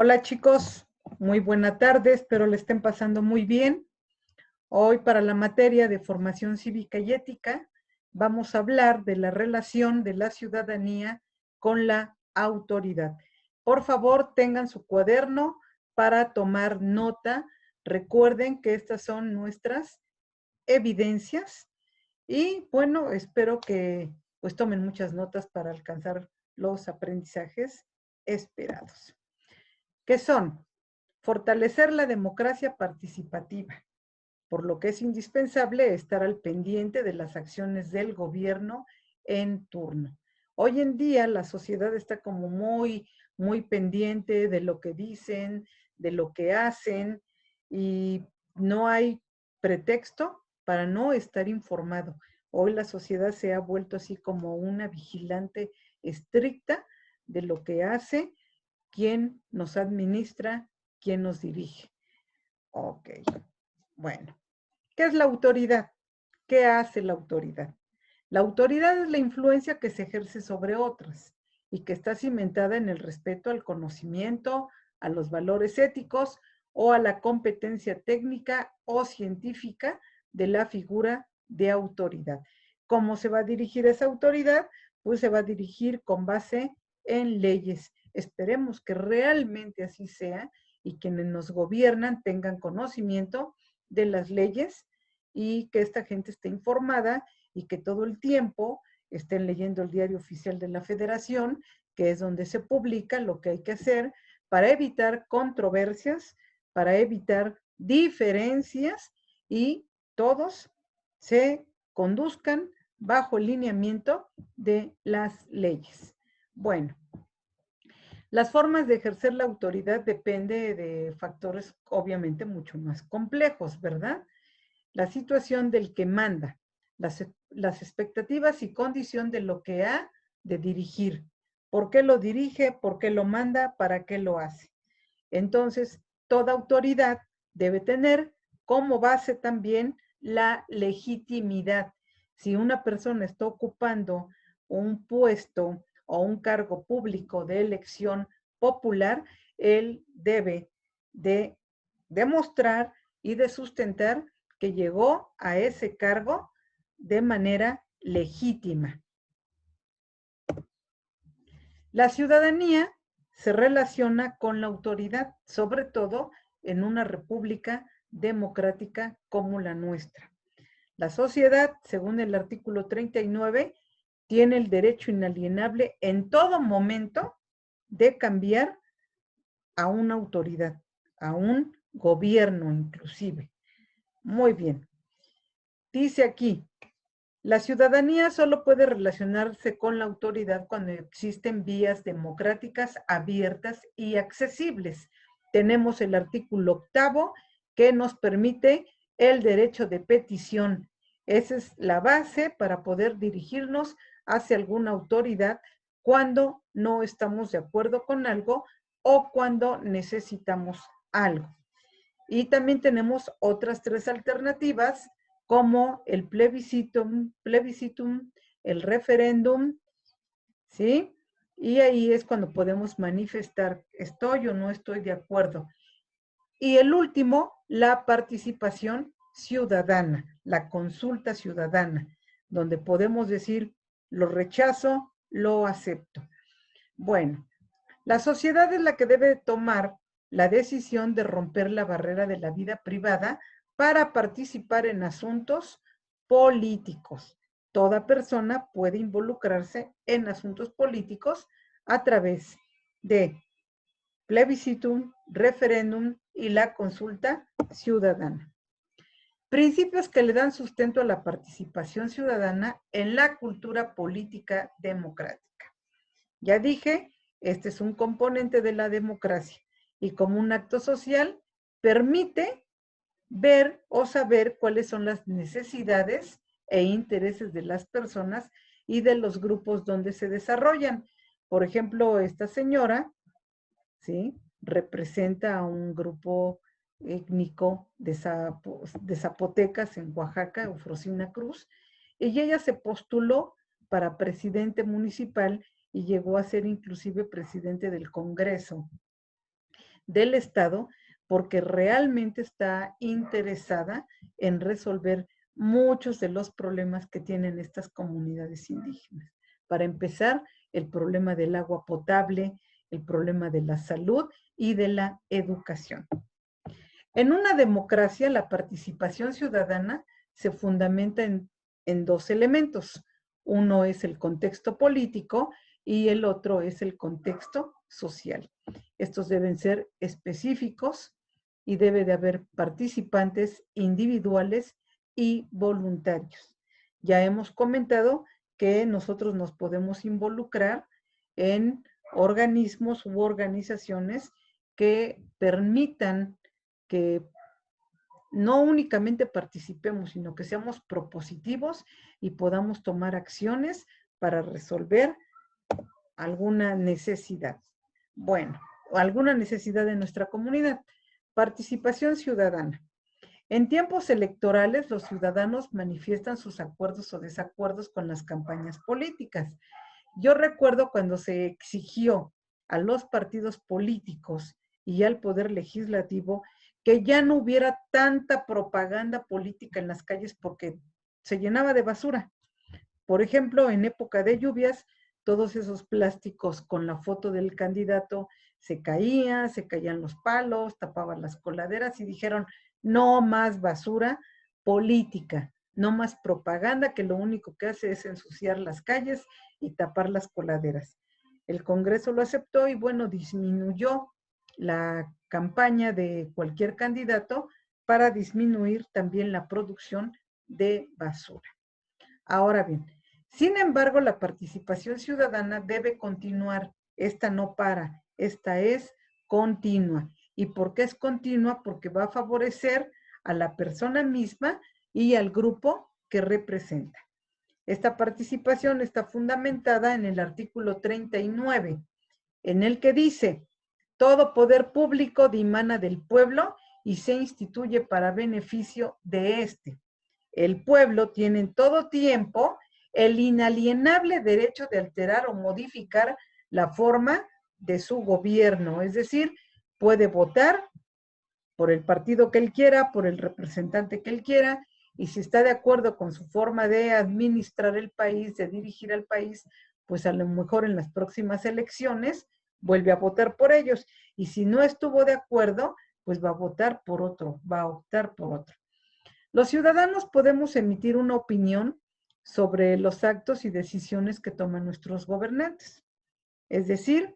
Hola chicos, muy buena tarde, espero le estén pasando muy bien. Hoy para la materia de formación cívica y ética vamos a hablar de la relación de la ciudadanía con la autoridad. Por favor, tengan su cuaderno para tomar nota. Recuerden que estas son nuestras evidencias y bueno, espero que pues tomen muchas notas para alcanzar los aprendizajes esperados. ¿Qué son? Fortalecer la democracia participativa, por lo que es indispensable estar al pendiente de las acciones del gobierno en turno. Hoy en día la sociedad está como muy pendiente de lo que dicen, de lo que hacen, y no hay pretexto para no estar informado. Hoy la sociedad se ha vuelto así como una vigilante estricta de lo que hace, quién nos administra, quién nos dirige. Ok, bueno. ¿Qué es la autoridad? ¿Qué hace la autoridad? La autoridad es la influencia que se ejerce sobre otras y que está cimentada en el respeto al conocimiento, a los valores éticos o a la competencia técnica o científica de la figura de autoridad. ¿Cómo se va a dirigir esa autoridad? Pues se va a dirigir con base en leyes. Esperemos que realmente así sea y quienes nos gobiernan tengan conocimiento de las leyes y que esta gente esté informada y que todo el tiempo estén leyendo el diario oficial de la Federación, que es donde se publica lo que hay que hacer para evitar controversias, para evitar diferencias y todos se conduzcan bajo el lineamiento de las leyes. Bueno, las formas de ejercer la autoridad depende de factores obviamente mucho más complejos, ¿verdad? La situación del que manda, las expectativas y condición de lo que ha de dirigir. ¿Por qué lo dirige? ¿Por qué lo manda? ¿Para qué lo hace? Entonces, toda autoridad debe tener como base también la legitimidad. Si una persona está ocupando un puesto o un cargo público de elección popular, él debe de demostrar y de sustentar que llegó a ese cargo de manera legítima. La ciudadanía se relaciona con la autoridad, sobre todo en una república democrática como la nuestra. La sociedad, según el artículo 39, tiene el derecho inalienable en todo momento de cambiar a una autoridad, a un gobierno inclusive. Muy bien. Dice aquí, la ciudadanía solo puede relacionarse con la autoridad cuando existen vías democráticas abiertas y accesibles. Tenemos el artículo 8 que nos permite el derecho de petición. Esa es la base para poder dirigirnos hacia alguna autoridad cuando no estamos de acuerdo con algo o cuando necesitamos algo. Y también tenemos otras tres alternativas como el plebiscitum, el referéndum, ¿sí? Y ahí es cuando podemos manifestar estoy o no estoy de acuerdo. Y el último, la participación ciudadana, la consulta ciudadana, donde podemos decir lo rechazo, lo acepto. Bueno, la sociedad es la que debe tomar la decisión de romper la barrera de la vida privada para participar en asuntos políticos. Toda persona puede involucrarse en asuntos políticos a través de plebiscitum, referéndum y la consulta ciudadana. Principios que le dan sustento a la participación ciudadana en la cultura política democrática. Ya dije, este es un componente de la democracia y como un acto social permite ver o saber cuáles son las necesidades e intereses de las personas y de los grupos donde se desarrollan. Por ejemplo, esta señora, ¿sí?, representa a un grupo étnico de zapotecas en Oaxaca, Eufrosina Cruz, y ella se postuló para presidente municipal y llegó a ser inclusive presidente del Congreso del Estado, porque realmente está interesada en resolver muchos de los problemas que tienen estas comunidades indígenas. Para empezar, el problema del agua potable, el problema de la salud y de la educación. En una democracia, la participación ciudadana se fundamenta en dos elementos. Uno es el contexto político y el otro es el contexto social. Estos deben ser específicos y debe de haber participantes individuales y voluntarios. Ya hemos comentado que nosotros nos podemos involucrar en organismos u organizaciones que permitan que no únicamente participemos, sino que seamos propositivos y podamos tomar acciones para resolver alguna necesidad. Bueno, alguna necesidad de nuestra comunidad. Participación ciudadana. En tiempos electorales, los ciudadanos manifiestan sus acuerdos o desacuerdos con las campañas políticas. Yo recuerdo cuando se exigió a los partidos políticos y al poder legislativo que ya no hubiera tanta propaganda política en las calles porque se llenaba de basura. Por ejemplo, en época de lluvias, todos esos plásticos con la foto del candidato se caían los palos, tapaban las coladeras y dijeron, no más basura política, no más propaganda que lo único que hace es ensuciar las calles y tapar las coladeras. El Congreso lo aceptó y bueno, disminuyó la campaña de cualquier candidato para disminuir también la producción de basura. Ahora bien, sin embargo, la participación ciudadana debe continuar. Esta no para, esta es continua. ¿Y por qué es continua? Porque va a favorecer a la persona misma y al grupo que representa. Esta participación está fundamentada en el artículo 39, en el que dice, todo poder público dimana del pueblo y se instituye para beneficio de éste. El pueblo tiene en todo tiempo el inalienable derecho de alterar o modificar la forma de su gobierno, es decir, puede votar por el partido que él quiera, por el representante que él quiera, y si está de acuerdo con su forma de administrar el país, de dirigir al país, pues a lo mejor en las próximas elecciones vuelve a votar por ellos, y si no estuvo de acuerdo, pues va a votar por otro, va a optar por otro. Los ciudadanos podemos emitir una opinión sobre los actos y decisiones que toman nuestros gobernantes. Es decir,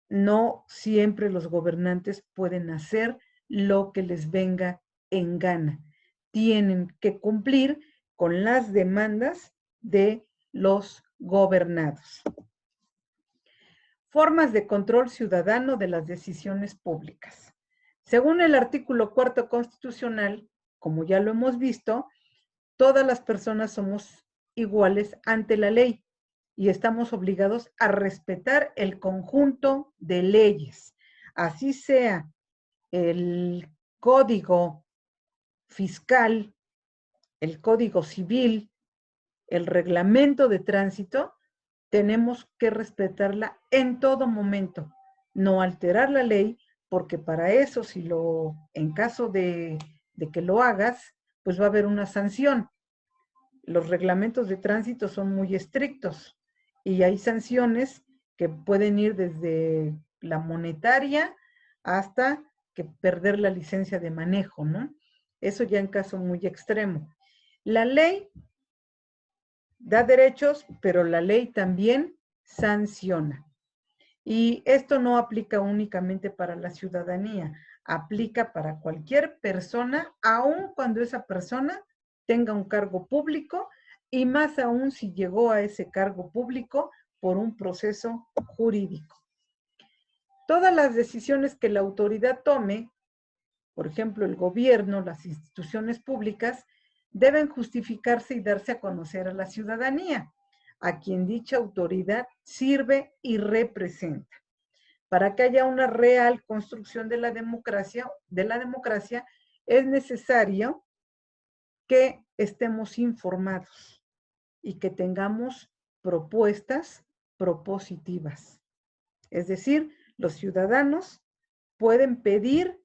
no siempre los gobernantes pueden hacer lo que les venga en gana. Tienen que cumplir con las demandas de los gobernados. Formas de control ciudadano de las decisiones públicas. Según el artículo 4 constitucional, como ya lo hemos visto, todas las personas somos iguales ante la ley y estamos obligados a respetar el conjunto de leyes, así sea el código fiscal, el código civil, el reglamento de tránsito, tenemos que respetarla en todo momento, no alterar la ley, porque para eso, en caso de que lo hagas, pues va a haber una sanción. Los reglamentos de tránsito son muy estrictos y hay sanciones que pueden ir desde la monetaria hasta que perder la licencia de manejo, ¿no? Eso ya en caso muy extremo. La ley da derechos, pero la ley también sanciona. Y esto no aplica únicamente para la ciudadanía, aplica para cualquier persona, aun cuando esa persona tenga un cargo público y más aún si llegó a ese cargo público por un proceso jurídico. Todas las decisiones que la autoridad tome, por ejemplo, el gobierno, las instituciones públicas, deben justificarse y darse a conocer a la ciudadanía, a quien dicha autoridad sirve y representa. Para que haya una real construcción de la democracia, es necesario que estemos informados y que tengamos propuestas propositivas. Es decir, los ciudadanos pueden pedir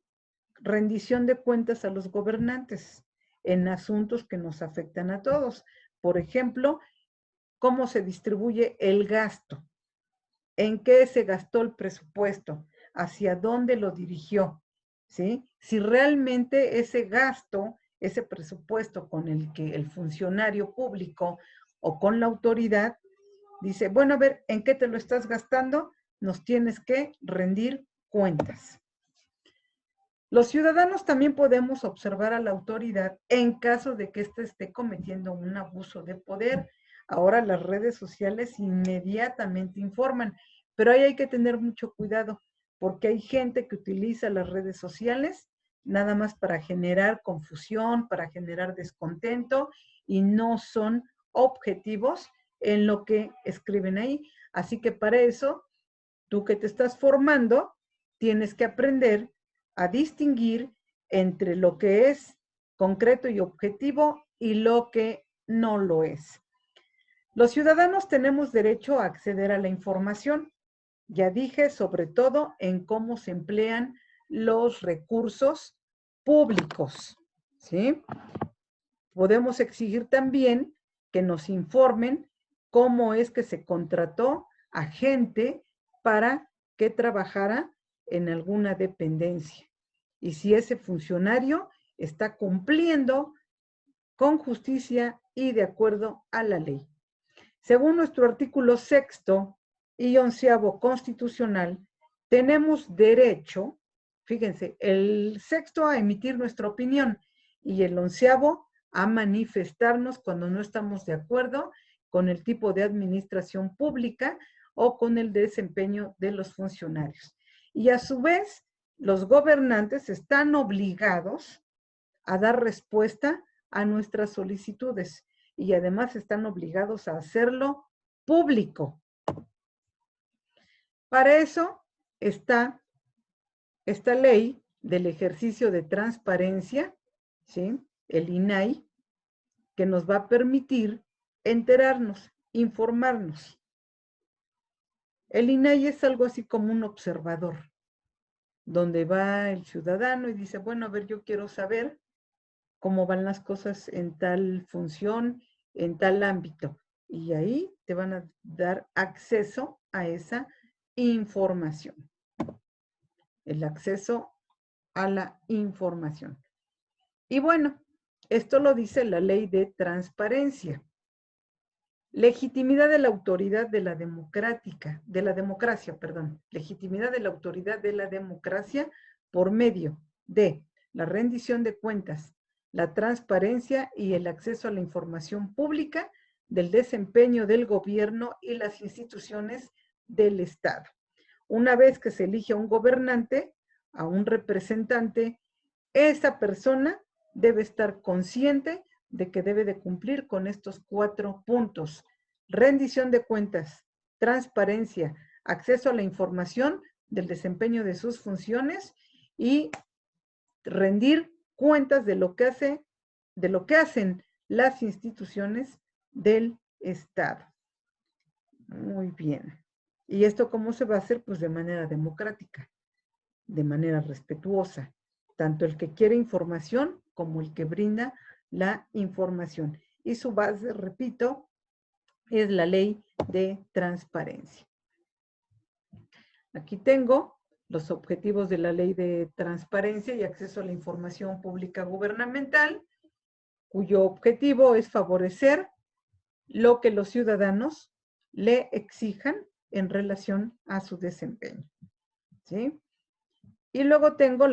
rendición de cuentas a los gobernantes en asuntos que nos afectan a todos. Por ejemplo, cómo se distribuye el gasto, en qué se gastó el presupuesto, hacia dónde lo dirigió, ¿sí? Si realmente ese gasto, ese presupuesto con el que el funcionario público o con la autoridad dice, bueno, a ver, ¿en qué te lo estás gastando? Nos tienes que rendir cuentas. Los ciudadanos también podemos observar a la autoridad en caso de que éste esté cometiendo un abuso de poder. Ahora las redes sociales inmediatamente informan, pero ahí hay que tener mucho cuidado, porque hay gente que utiliza las redes sociales nada más para generar confusión, para generar descontento, y no son objetivos en lo que escriben ahí. Así que para eso, tú que te estás formando, tienes que aprender a distinguir entre lo que es concreto y objetivo y lo que no lo es. Los ciudadanos tenemos derecho a acceder a la información. Ya dije, sobre todo en cómo se emplean los recursos públicos, ¿sí? Podemos exigir también que nos informen cómo es que se contrató a gente para que trabajara en alguna dependencia y si ese funcionario está cumpliendo con justicia y de acuerdo a la ley. Según nuestro artículo 6º y 11º constitucional, tenemos derecho, fíjense, el 6º a emitir nuestra opinión y el 11º a manifestarnos cuando no estamos de acuerdo con el tipo de administración pública o con el desempeño de los funcionarios. Y a su vez, los gobernantes están obligados a dar respuesta a nuestras solicitudes y además están obligados a hacerlo público. Para eso está esta ley del ejercicio de transparencia, ¿sí? El INAI, que nos va a permitir enterarnos, informarnos. El INAI es algo así como un observador, donde va el ciudadano y dice, bueno, a ver, yo quiero saber cómo van las cosas en tal función, en tal ámbito. Y ahí te van a dar acceso a esa información. El acceso a la información. Y bueno, esto lo dice la ley de transparencia. Legitimidad de la autoridad de la democracia, legitimidad de la autoridad de la democracia por medio de la rendición de cuentas, la transparencia y el acceso a la información pública del desempeño del gobierno y las instituciones del Estado. Una vez que se elige a un gobernante, a un representante, esa persona debe estar consciente de que debe de cumplir con estos 4 puntos: rendición de cuentas, transparencia, acceso a la información del desempeño de sus funciones y rendir cuentas de lo que hacen las instituciones del Estado. Muy bien. ¿Y esto cómo se va a hacer? Pues de manera democrática, de manera respetuosa, tanto el que quiere información como el que brinda la información. Y su base, repito, es la ley de transparencia. Aquí tengo los objetivos de la ley de transparencia y acceso a la información pública gubernamental, cuyo objetivo es favorecer lo que los ciudadanos le exijan en relación a su desempeño, ¿sí? Y luego tengo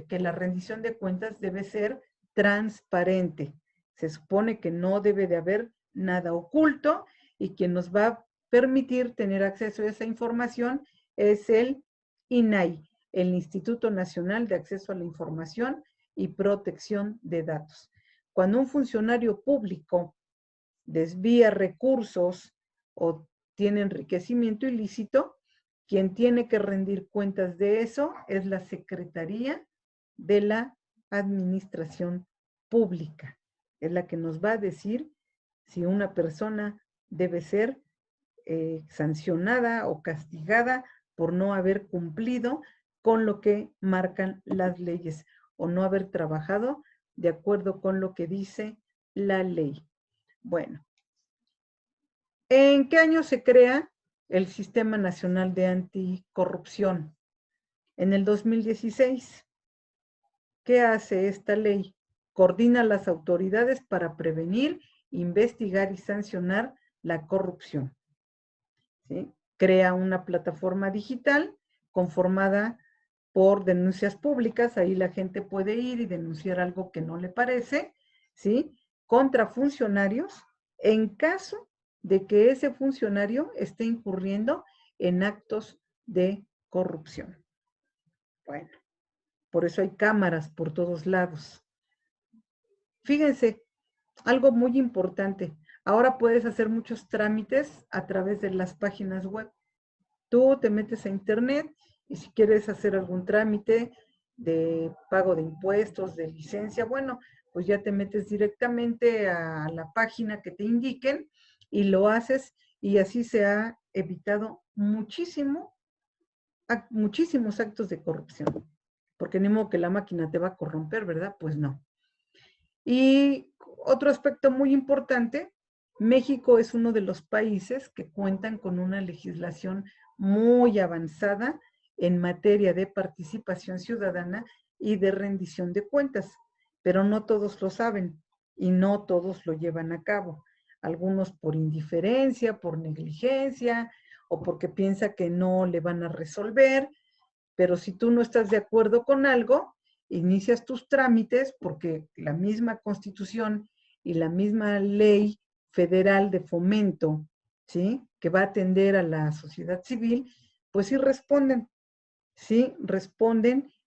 que la rendición de cuentas debe ser transparente. Se supone que no debe de haber nada oculto y quien nos va a permitir tener acceso a esa información es el INAI, el Instituto Nacional de Acceso a la Información y Protección de Datos. Cuando un funcionario público desvía recursos o tiene enriquecimiento ilícito, quien tiene que rendir cuentas de eso es la Secretaría de la Administración Pública. Es la que nos va a decir si una persona debe ser sancionada o castigada por no haber cumplido con lo que marcan las leyes o no haber trabajado de acuerdo con lo que dice la ley. Bueno, ¿en qué año se crea el Sistema Nacional de Anticorrupción? En el 2016. ¿Qué hace esta ley? Coordina las autoridades para prevenir, investigar y sancionar la corrupción. ¿Sí? Crea una plataforma digital conformada por denuncias públicas, ahí la gente puede ir y denunciar algo que no le parece, ¿sí? Contra funcionarios en caso de que ese funcionario esté incurriendo en actos de corrupción. Bueno, por eso hay cámaras por todos lados. Fíjense, algo muy importante, ahora puedes hacer muchos trámites a través de las páginas web. Tú te metes a internet y si quieres hacer algún trámite de pago de impuestos, de licencia, bueno, pues ya te metes directamente a la página que te indiquen y lo haces y así se ha evitado muchísimos actos de corrupción. Porque ni modo que la máquina te va a corromper, ¿verdad? Pues no. Y otro aspecto muy importante, México es uno de los países que cuentan con una legislación muy avanzada en materia de participación ciudadana y de rendición de cuentas, pero no todos lo saben y no todos lo llevan a cabo. Algunos por indiferencia, por negligencia o porque piensa que no le van a resolver, pero si tú no estás de acuerdo con algo, inicias tus trámites porque la misma Constitución y la misma ley federal de fomento, ¿sí? Que va a atender a la sociedad civil, pues sí responden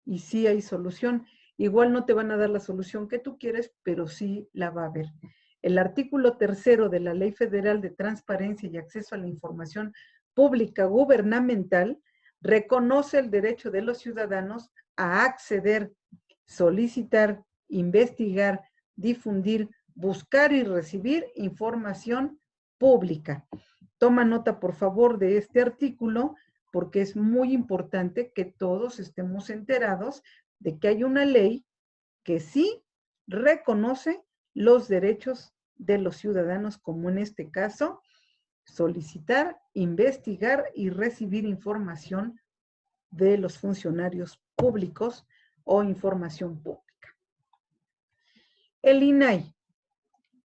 y sí hay solución. Igual no te van a dar la solución que tú quieres, pero sí la va a haber. El artículo 3 de la Ley Federal de Transparencia y Acceso a la Información Pública Gubernamental reconoce el derecho de los ciudadanos a acceder, solicitar, investigar, difundir, buscar y recibir información pública. Toma nota, por favor, de este artículo, porque es muy importante que todos estemos enterados de que hay una ley que sí reconoce los derechos de los ciudadanos, como en este caso, solicitar, investigar y recibir información de los funcionarios públicos o información pública. El INAI.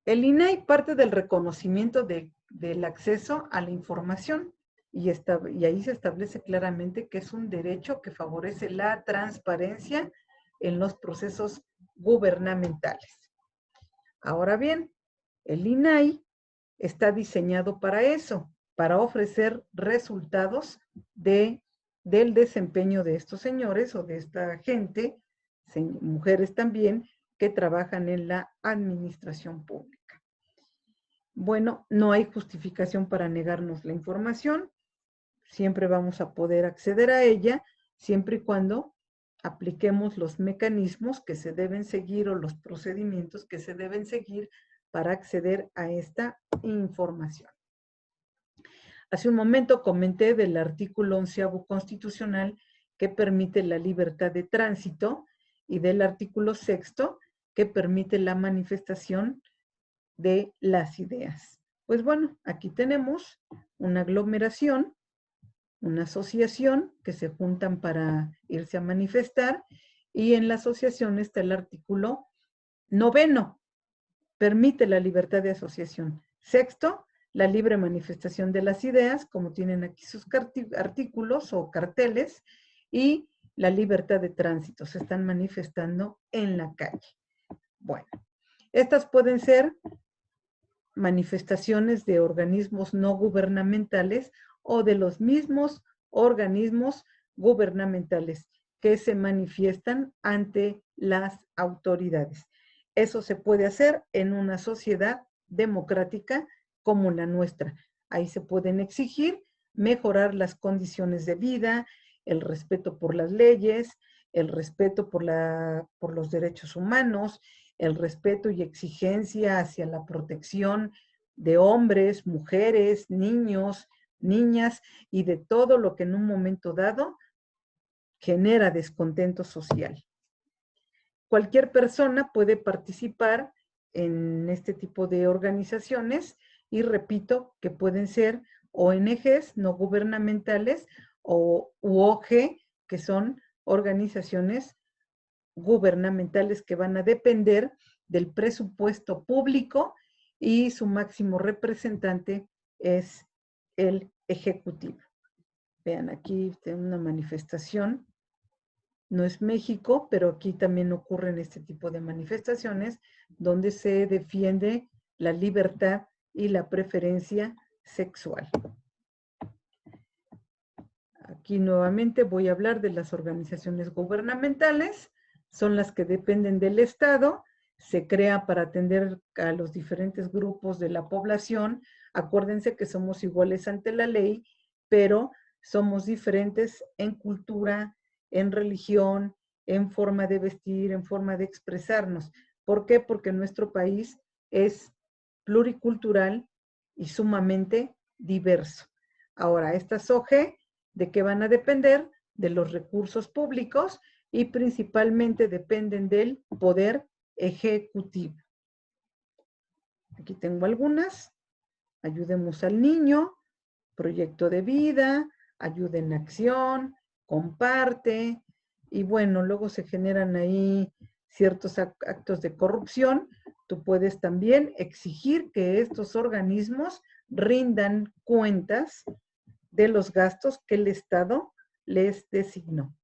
El INAI parte del reconocimiento del acceso a la información y ahí se establece claramente que es un derecho que favorece la transparencia en los procesos gubernamentales. Ahora bien, el INAI está diseñado para eso, para ofrecer resultados del desempeño de estos señores o de esta gente, mujeres también, que trabajan en la administración pública. Bueno, no hay justificación para negarnos la información, siempre vamos a poder acceder a ella, siempre y cuando apliquemos los mecanismos que se deben seguir o los procedimientos que se deben seguir para acceder a esta información. Hace un momento comenté del artículo 11º constitucional que permite la libertad de tránsito y del artículo 6º que permite la manifestación de las ideas. Pues bueno, aquí tenemos una aglomeración, una asociación que se juntan para irse a manifestar y en la asociación está el artículo 9º, permite la libertad de asociación. 6º, la libre manifestación de las ideas, como tienen aquí sus artículos o carteles, y la libertad de tránsito, se están manifestando en la calle. Bueno, estas pueden ser manifestaciones de organismos no gubernamentales o de los mismos organismos gubernamentales que se manifiestan ante las autoridades. Eso se puede hacer en una sociedad democrática como la nuestra. Ahí se pueden exigir mejorar las condiciones de vida, el respeto por las leyes, el respeto por los derechos humanos, el respeto y exigencia hacia la protección de hombres, mujeres, niños, niñas y de todo lo que en un momento dado genera descontento social. Cualquier persona puede participar en este tipo de organizaciones y repito que pueden ser ONGs no gubernamentales u OG, que son organizaciones gubernamentales que van a depender del presupuesto público y su máximo representante es el Ejecutivo. Vean, aquí tengo una manifestación. No es México, pero aquí también ocurren este tipo de manifestaciones donde se defiende la libertad y la preferencia sexual. Aquí nuevamente voy a hablar de las organizaciones gubernamentales. Son las que dependen del Estado, se crea para atender a los diferentes grupos de la población. Acuérdense que somos iguales ante la ley, pero somos diferentes en cultura, en religión, en forma de vestir, en forma de expresarnos. ¿Por qué? Porque nuestro país es pluricultural y sumamente diverso. Ahora, estas OG, ¿de qué van a depender? De los recursos públicos y principalmente dependen del poder ejecutivo. Aquí tengo algunas. Ayudemos al niño, proyecto de vida, ayuda en acción, comparte, y bueno, luego se generan ahí ciertos actos de corrupción. Tú puedes también exigir que estos organismos rindan cuentas de los gastos que el Estado les designó.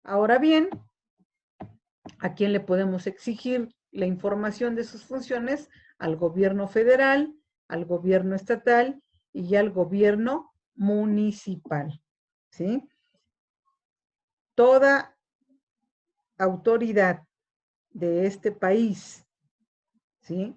Ahora bien, ¿a quién le podemos exigir la información de sus funciones? Al gobierno federal, al gobierno estatal y al gobierno municipal, ¿sí? Toda autoridad de este país, ¿sí?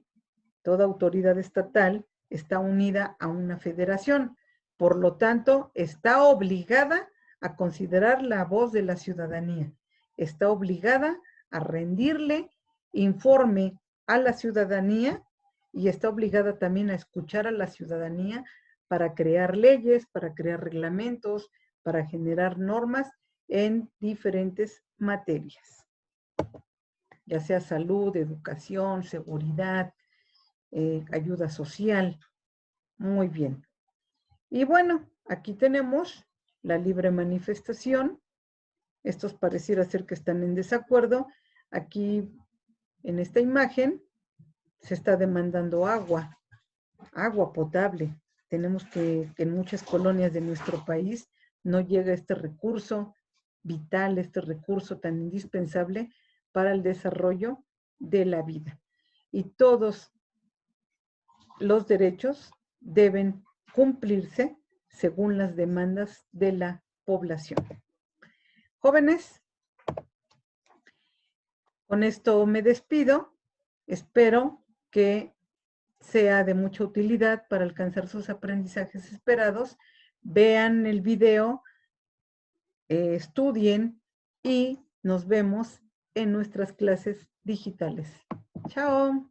Toda autoridad estatal está unida a una federación. Por lo tanto, está obligada a considerar la voz de la ciudadanía. Está obligada a rendirle informe a la ciudadanía y está obligada también a escuchar a la ciudadanía para crear leyes, para crear reglamentos, para generar normas en diferentes materias, ya sea salud, educación, seguridad, ayuda social. Muy bien. Y bueno, aquí tenemos la libre manifestación. Estos pareciera ser que están en desacuerdo. Aquí, en esta imagen, se está demandando agua potable. Tenemos que en muchas colonias de nuestro país no llega este recurso vital, este recurso tan indispensable para el desarrollo de la vida. Y todos los derechos deben cumplirse según las demandas de la población. Jóvenes, con esto me despido. Espero que sea de mucha utilidad para alcanzar sus aprendizajes esperados. Vean el video, estudien y nos vemos en nuestras clases digitales. Chao.